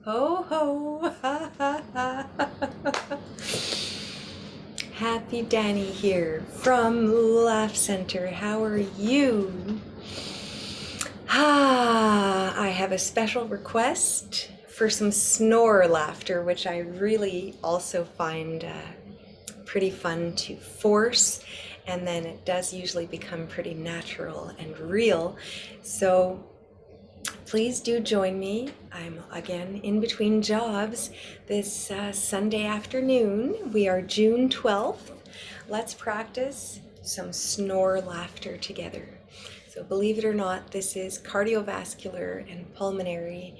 Ho ho, ha ha ha. Happy Dani here from Laugh Center. How are you? I have a special request for some snore laughter, which I really also find pretty fun to force, and then it does usually become pretty natural and real. So please do join me. I'm again in between jobs this Sunday afternoon. We are June 12th. Let's practice some snore laughter together. So believe it or not, this is cardiovascular and pulmonary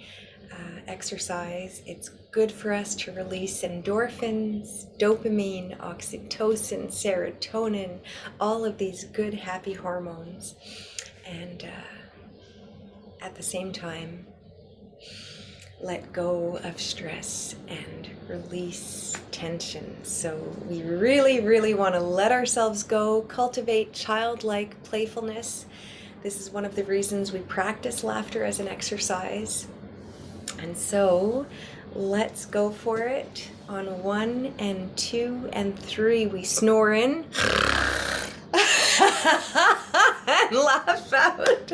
exercise. It's good for us to release endorphins, dopamine, oxytocin, serotonin, all of these good happy hormones. And at the same time, let go of stress and release tension. So we really want to let ourselves go, cultivate childlike playfulness. This is one of the reasons we practice laughter as an exercise. And so let's go for it. On 1 and 2 and 3, we snore in and laugh out.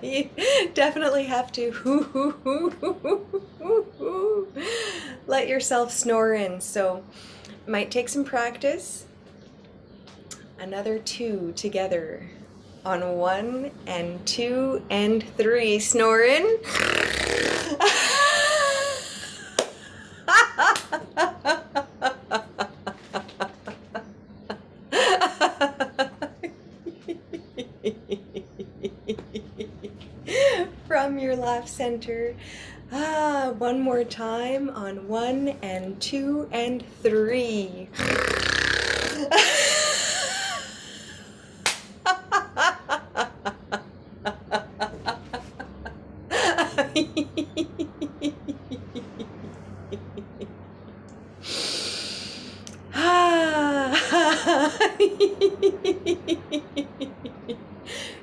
You definitely have to let yourself snore in. So it might take some practice. Another 2 together. On 1 and 2 and 3, snore in. From your laugh center. One more time on 1 and 2 and 3.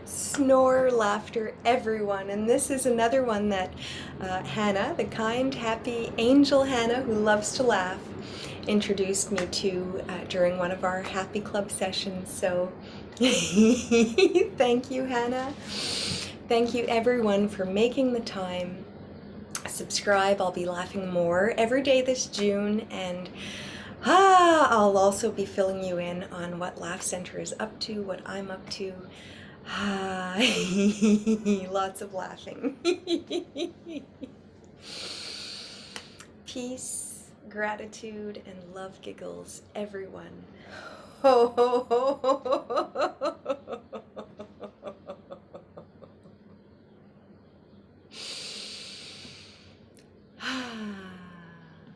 Snore laughter, everyone. And this is another one that Hannah, the kind, happy angel Hannah, who loves to laugh, introduced me to during one of our Happy Club sessions. So thank you, Hannah. Thank you, everyone, for making the time. Subscribe. I'll be laughing more every day this June, and I'll also be filling you in on what Laugh Center is up to, what I'm up to. Lots of laughing. Peace, gratitude, and love giggles, everyone. Ho, ho, ho, ho, ho, ho, ho.